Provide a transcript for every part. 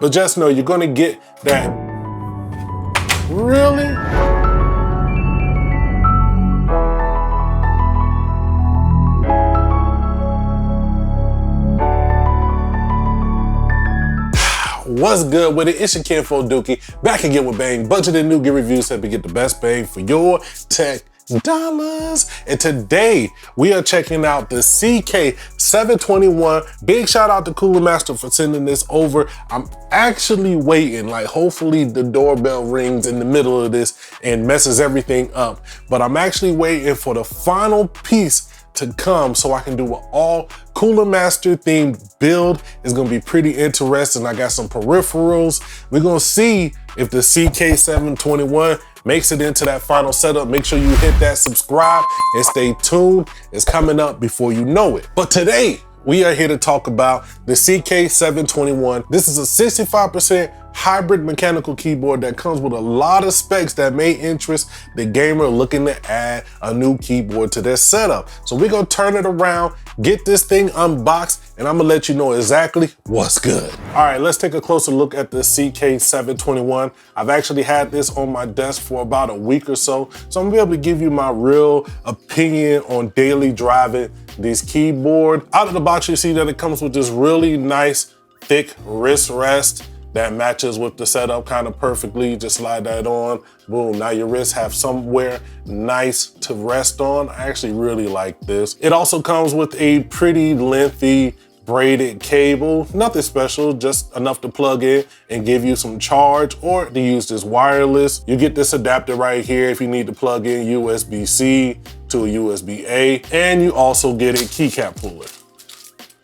But just know you're gonna get that. Really? What's good with it? It's your Kinfo Dookie, back again with Bang. Budgeted new gear reviews help you get the best bang for your tech dollars. And today we are checking out the CK721. Big shout out to Cooler Master for sending this over. I'm actually waiting, like hopefully the doorbell rings in the middle of this and messes everything up. But I'm actually waiting for the final piece to come so I can do an all Cooler Master themed build. It's gonna be pretty interesting. I got some peripherals. We're gonna see if the CK721 makes it into that final setup. Make sure you hit that subscribe and stay tuned. It's coming up before you know it. But today, we are here to talk about the CK721. This is a 65% hybrid mechanical keyboard that comes with a lot of specs that may interest the gamer looking to add a new keyboard to their setup. So we're gonna turn it around, get this thing unboxed, and I'm gonna let you know exactly what's good. All right, let's take a closer look at the CK721. I've actually had this on my desk for about a week or so, so I'm gonna be able to give you my real opinion on daily driving this keyboard. Out of the box, you see that it comes with this really nice, thick wrist rest that matches with the setup kind of perfectly. Just slide that on, boom. Now your wrists have somewhere nice to rest on. I actually really like this. It also comes with a pretty lengthy braided cable. Nothing special, just enough to plug in and give you some charge, or to use this wireless. You get this adapter right here if you need to plug in USB-C to a USB-A, and you also get a keycap puller.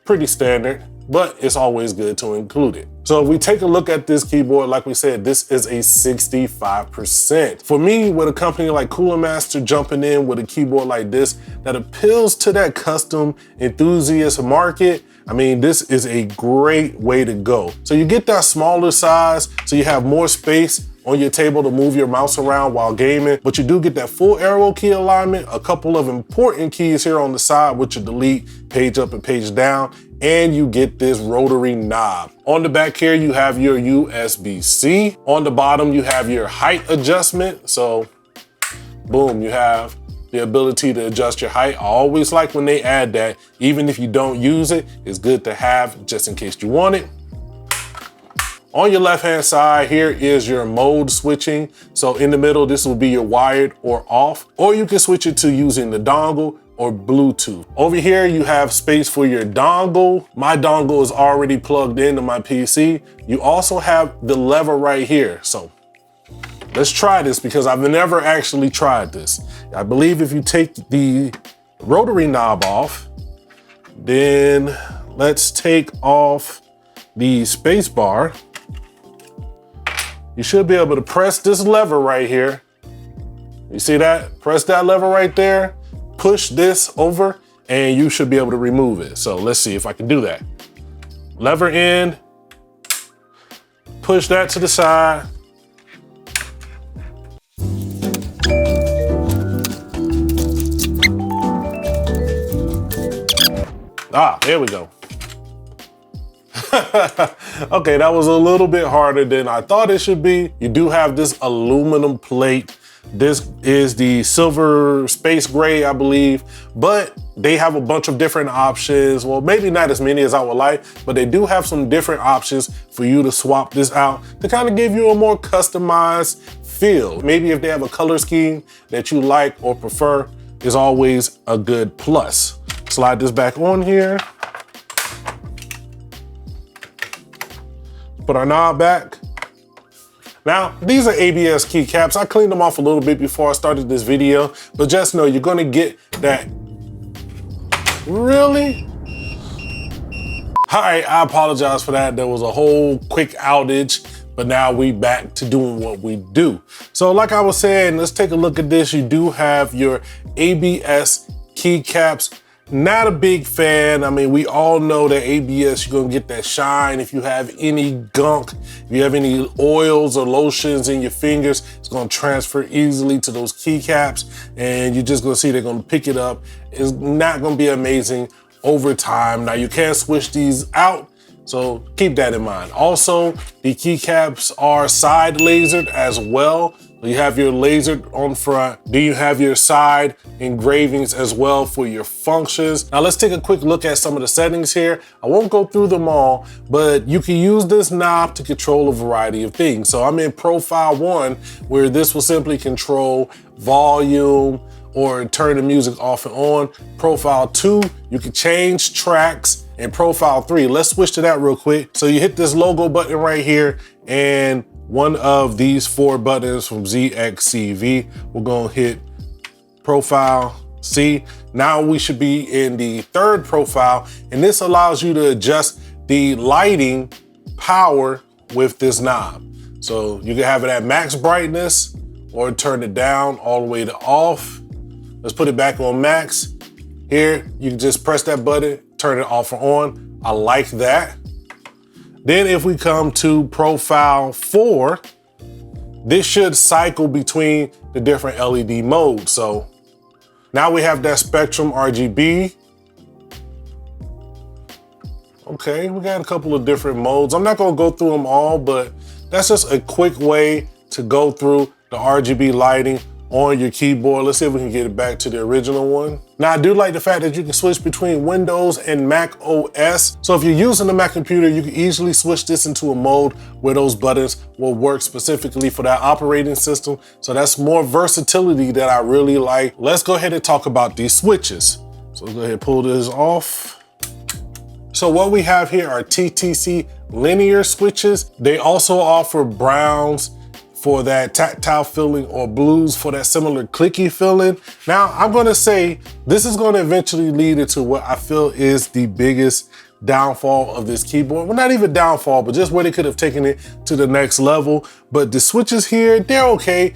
Pretty standard, but it's always good to include it. So if we take a look at this keyboard, like we said, this is a 65%. For me, with a company like Cooler Master jumping in with a keyboard like this that appeals to that custom enthusiast market, I mean, this is a great way to go. So you get that smaller size, so you have more space on your table to move your mouse around while gaming, but you do get that full arrow key alignment, a couple of important keys here on the side, which you delete, page up and page down, and you get this rotary knob. On the back here, you have your USB-C. On the bottom, you have your height adjustment. So boom, you have the ability to adjust your height. I always like when they add that, even if you don't use it, it's good to have just in case you want it. On your left-hand side, here is your mode switching. So in the middle, this will be your wired or off, or you can switch it to using the dongle or Bluetooth. Over here, you have space for your dongle. My dongle is already plugged into my PC. You also have the lever right here. So let's try this because I've never actually tried this. I believe if you take the rotary knob off, then let's take off the space bar. You should be able to press this lever right here. You see that? Press that lever right there, push this over, and you should be able to remove it. So let's see if I can do that. Lever in, push that to the side. Ah, there we go. Okay, that was a little bit harder than I thought it should be. You do have this aluminum plate. This is the silver space gray, I believe, but they have a bunch of different options. Well, maybe not as many as I would like, but they do have some different options for you to swap this out to kind of give you a more customized feel. Maybe if they have a color scheme that you like or prefer, is always a good plus. Slide this back on here. Put our knob back. Now, these are ABS keycaps. I cleaned them off a little bit before I started this video, but just know you're gonna get that. Really? All right, I apologize for that. There was a whole quick outage, but now we back to doing what we do. So like I was saying, let's take a look at this. You do have your ABS keycaps. Not a big fan. I mean, we all know that ABS, you're gonna get that shine. If you have any gunk, if you have any oils or lotions in your fingers, it's gonna transfer easily to those keycaps, and you're just gonna see they're gonna pick it up. It's not gonna be amazing over time. Now you can switch these out So keep that in mind. Also, the keycaps are side lasered as well. You have your lasered on front. Then you have your side engravings as well for your functions. Now let's take a quick look at some of the settings here. I won't go through them all, but you can use this knob to control a variety of things. So I'm in profile 1, where this will simply control volume or turn the music off and on. Profile 2, you can change tracks. And profile 3, let's switch to that real quick. So you hit this logo button right here, and one of these 4 buttons from ZXCV, we're gonna hit profile C. Now we should be in the 3rd profile, and this allows you to adjust the lighting power with this knob. So you can have it at max brightness or turn it down all the way to off. Let's put it back on max. Here, you can just press that button, turn it off or on. I like that. Then if we come to profile 4, this should cycle between the different LED modes. So now we have that spectrum RGB. Okay, we got a couple of different modes. I'm not gonna go through them all, but that's just a quick way to go through the RGB lighting on your keyboard. Let's see if we can get it back to the original one. Now, I do like the fact that you can switch between Windows and Mac OS. So if you're using a Mac computer, you can easily switch this into a mode where those buttons will work specifically for that operating system. So that's more versatility that I really like. Let's go ahead and talk about these switches. So let's go ahead and pull this off. So what we have here are TTC linear switches. They also offer browns for that tactile feeling or blues for that similar clicky feeling. Now, I'm gonna say this is gonna eventually lead into what I feel is the biggest downfall of this keyboard. Well, not even downfall, but just where they could have taken it to the next level. But the switches here, they're okay.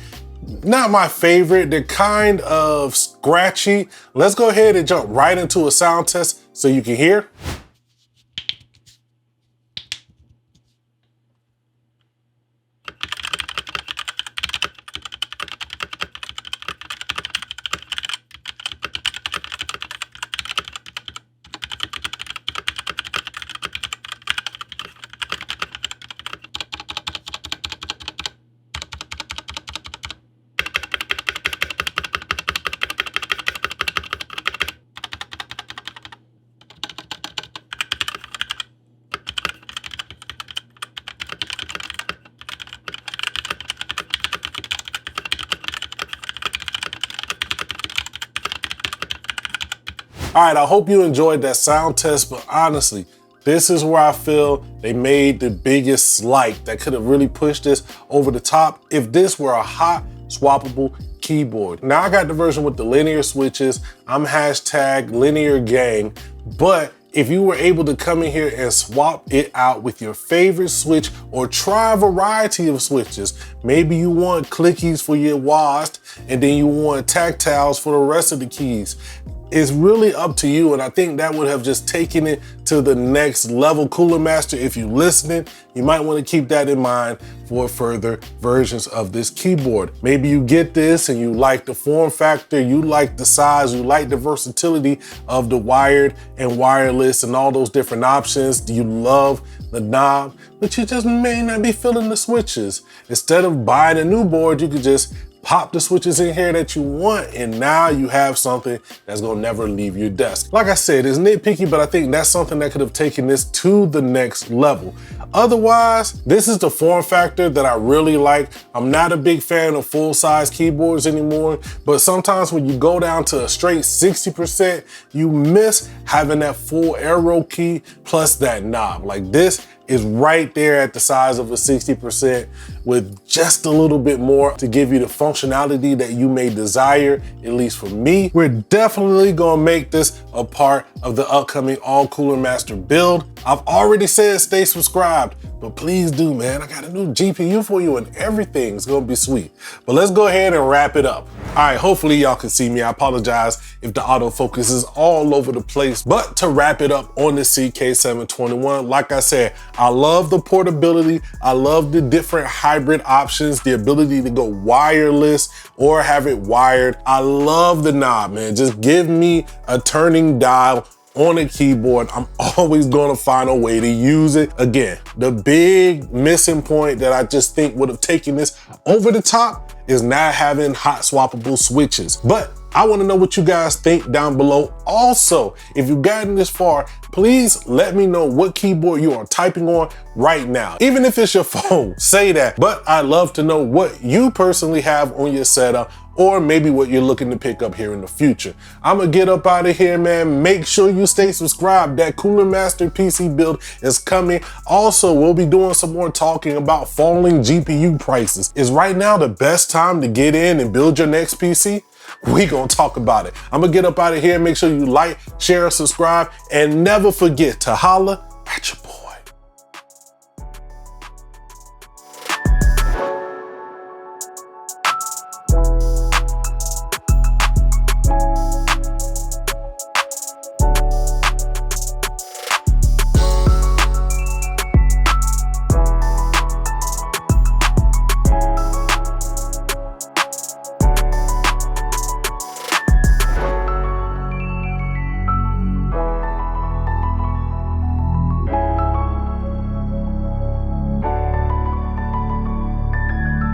Not my favorite, they're kind of scratchy. Let's go ahead and jump right into a sound test so you can hear. All right, I hope you enjoyed that sound test, but honestly, this is where I feel they made the biggest slight that could have really pushed this over the top if this were a hot, swappable keyboard. Now I got the version with the linear switches. I'm hashtag linear gang, but if you were able to come in here and swap it out with your favorite switch or try a variety of switches, maybe you want clickies for your WASD and then you want tactiles for the rest of the keys. It's really up to you, and I think that would have just taken it to the next level. Cooler Master, if you're listening, you might want to keep that in mind for further versions of this keyboard. Maybe you get this and you like the form factor, you like the size, you like the versatility of the wired and wireless and all those different options. You love the knob, but you just may not be feeling the switches. Instead of buying a new board, you could just pop the switches in here that you want, and now you have something that's gonna never leave your desk. Like I said, it's nitpicky, but I think that's something that could have taken this to the next level. Otherwise, this is the form factor that I really like. I'm not a big fan of full-size keyboards anymore, but sometimes when you go down to a straight 60%, you miss having that full arrow key plus that knob. Like, this is right there at the size of a 60% with just a little bit more to give you the functionality that you may desire, at least for me. We're definitely gonna make this a part of the upcoming All Cooler Master build. I've already said stay subscribed, but please do, man. I got a new GPU for you and everything's gonna be sweet. But let's go ahead and wrap it up. All right, hopefully y'all can see me. I apologize if the autofocus is all over the place, but to wrap it up on the CK721, like I said, I love the portability. I love the different hybrid options, the ability to go wireless or have it wired. I love the knob, man. Just give me a turning dial on a keyboard, I'm always gonna find a way to use it. Again, the big missing point that I just think would have taken this over the top is not having hot swappable switches. But I want to know what you guys think down below. Also, if you've gotten this far, please let me know what keyboard you are typing on right now. Even if it's your phone, say that. But I'd love to know what you personally have on your setup, or maybe what you're looking to pick up here in the future. I'm gonna get up out of here, man. Make sure you stay subscribed. That Cooler Master PC build is coming. Also, we'll be doing some more talking about falling GPU prices. Is right now the best time to get in and build your next PC? We gonna talk about it. I'm gonna get up out of here. Make sure you like, share, subscribe, and never forget to holla at your boy.